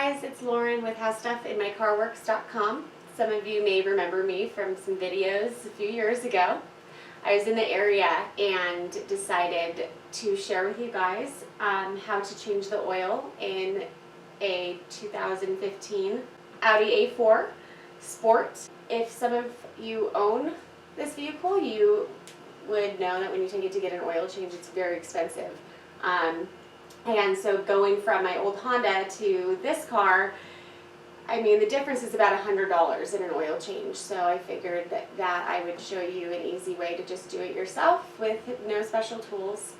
guys, it's Lauren with Howstuffinmycarworks.com. Some of you may remember me from some videos a few years ago. I was in the area and decided to share with you guys how to change the oil in a 2015 Audi A4 Sport. If some of you own this vehicle, you would know that when you take it to get an oil change, it's very expensive. And so going from my old Honda to this car, I mean, the difference is about $100 in an oil change. So I figured that I would show you an easy way to just do it yourself with no special tools,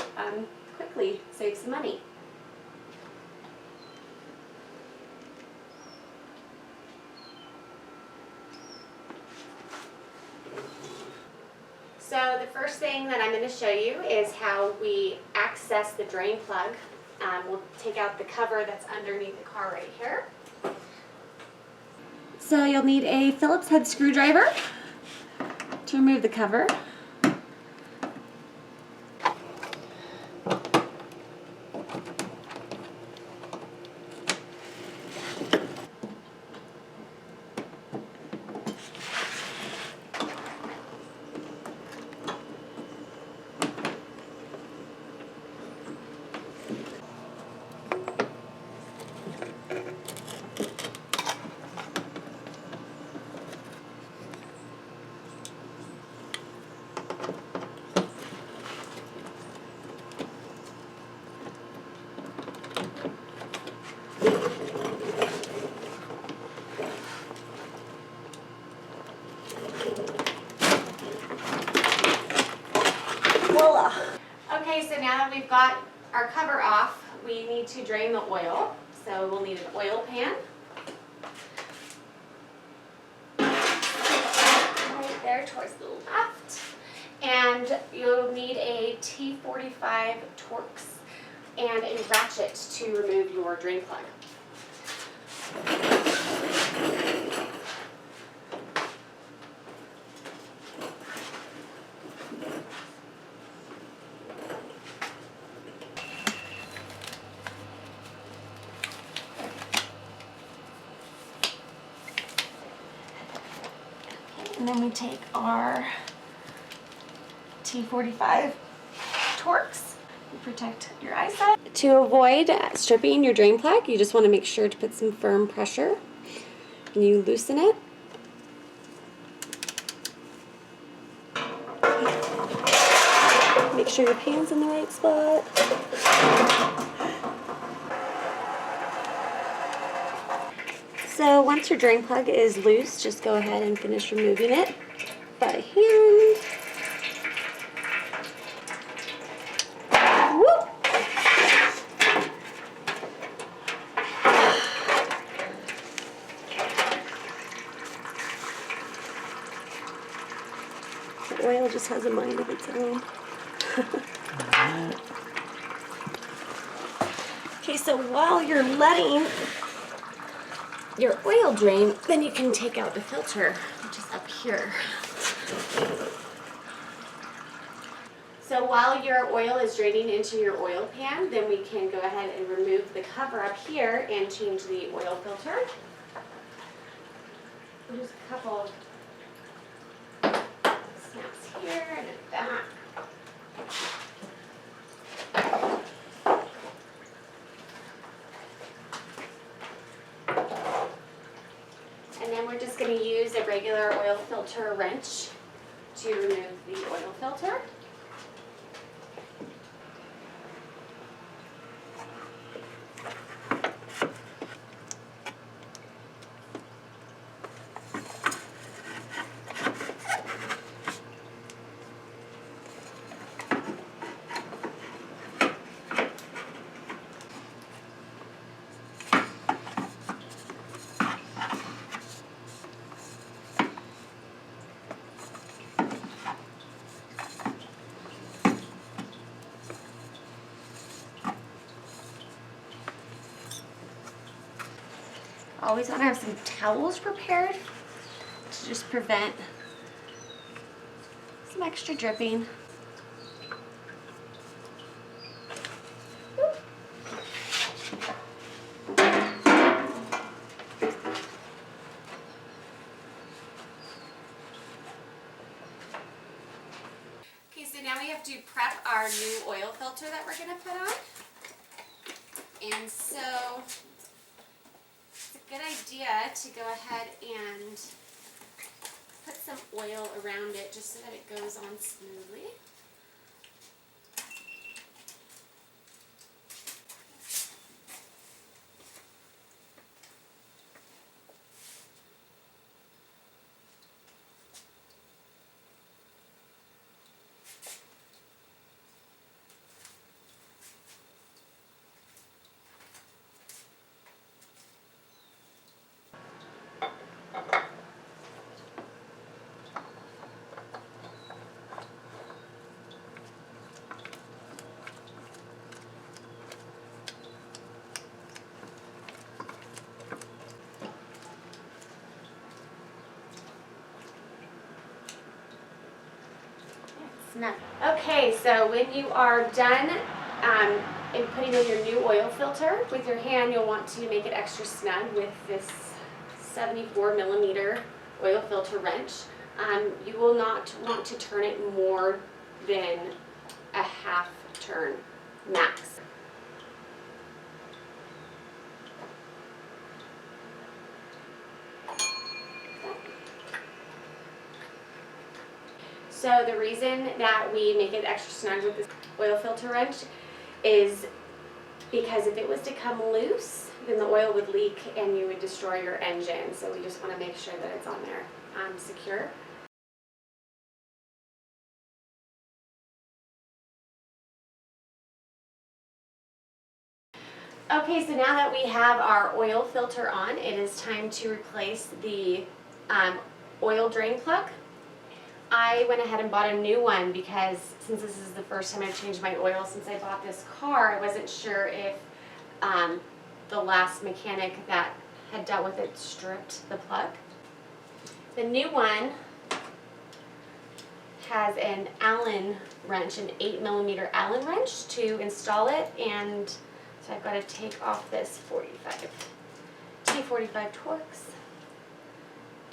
quickly save some money. So the first thing that I'm going to show you is how we access the drain plug. We'll take out the cover that's underneath the car right here. So you'll need a Phillips head screwdriver to remove the cover. Voila. Okay, so now that we've got our cover off, we need to drain the oil. So we'll need an oil pan. Right there towards the left. And you'll need a T45 Torx and a ratchet to remove your drain plug. And then we take our T45 Torx and protect your eyesight. To avoid stripping your drain plug, you just want to make sure to put some firm pressure and you loosen it. Make sure your pan's in the right spot. So once your drain plug is loose, just go ahead and finish removing it by hand. Whoop. The oil just has a mind of its own. Okay, so while you're letting your oil drain, then you can take out the filter, which is up here. So while your oil is draining into your oil pan, then we can go ahead and remove the cover up here and change the oil filter. Just a couple of snaps here and at the back. And then we're just going to use a regular oil filter wrench to remove the oil filter. Always want to have some towels prepared to just prevent some extra dripping. our new oil filter that we're going to put on. And so it's a good idea to go ahead and put some oil around it just so that it goes on smoothly. Okay, so when you are done in putting in your new oil filter with your hand, you'll want to make it extra snug with this 74mm oil filter wrench. You will not want to turn it more than a half turn max. So the reason that we make it extra snug with this oil filter wrench is because if it was to come loose, then the oil would leak and you would destroy your engine. So we just want to make sure that it's on there secure. Okay, so now that we have our oil filter on, it is time to replace the oil drain plug. I went ahead and bought a new one because since this is the first time I've changed my oil since I bought this car, I wasn't sure if the last mechanic that had dealt with it stripped the plug. The new one has an Allen wrench, an 8mm Allen wrench to install it, and so I've got to take off this T45 Torx,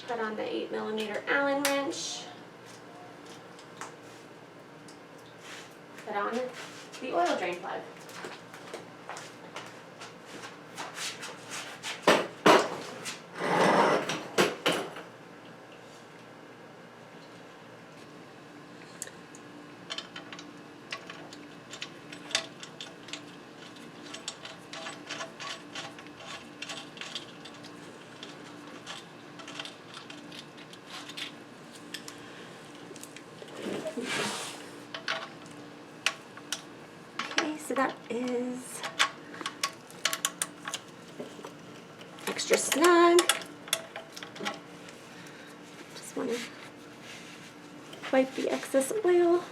put on the 8mm Allen wrench, put on the oil drain plug. Okay, so that is extra snug. Just want to wipe the excess oil.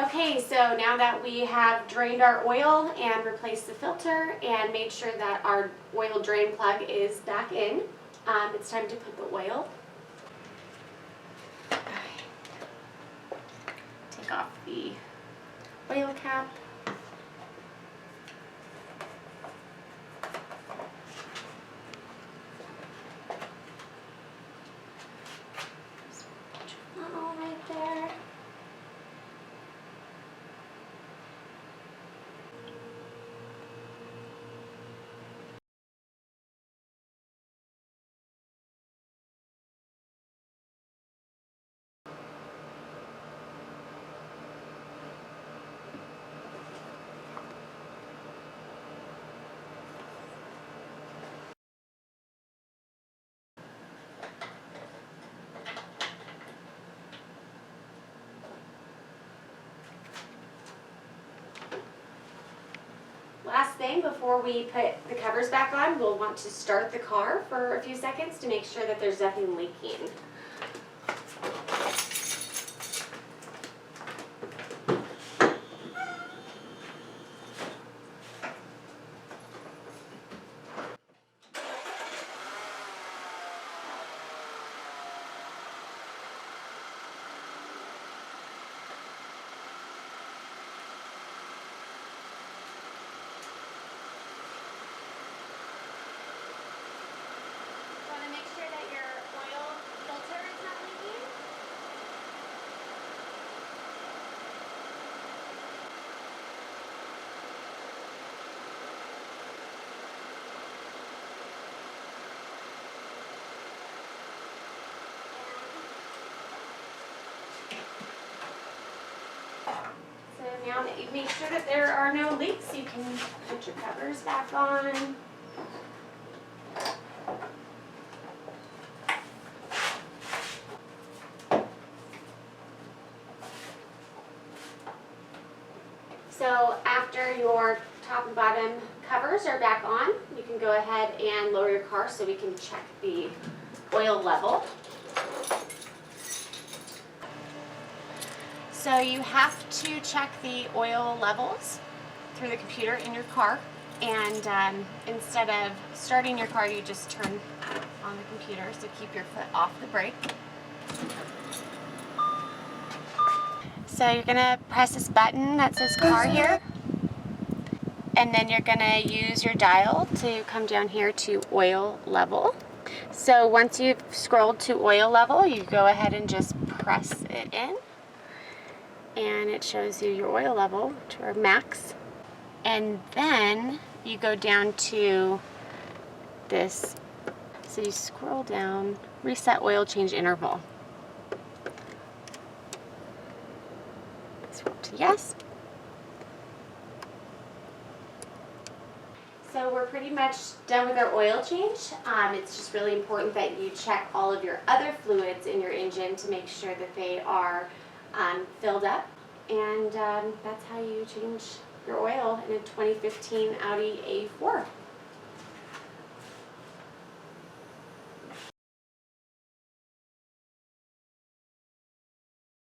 Okay, so now that we have drained our oil and replaced the filter and made sure that our oil drain plug is back in, it's time to put the oil. Take off the oil cap. All right there. Last thing before we put the covers back on, we'll want to start the car for a few seconds to make sure that there's nothing leaking. make sure that there are no leaks, you can put your covers back on. So after your top and bottom covers are back on, you can go ahead and lower your car so we can check the oil level. So you have to check the oil levels through the computer in your car, and instead of starting your car, you just turn on the computer, so keep your foot off the brake. So you're going to press this button that says car here, and then you're going to use your dial to come down here to oil level. So once you've scrolled to oil level, you go ahead and just press it in, and it shows you your oil level to our max. And then you go down to this, so you scroll down, reset oil change interval. Scroll to yes. So we're pretty much done with our oil change. It's just really important that you check all of your other fluids in your engine to make sure that they are filled up. And that's how you change your oil in a 2015 Audi A4.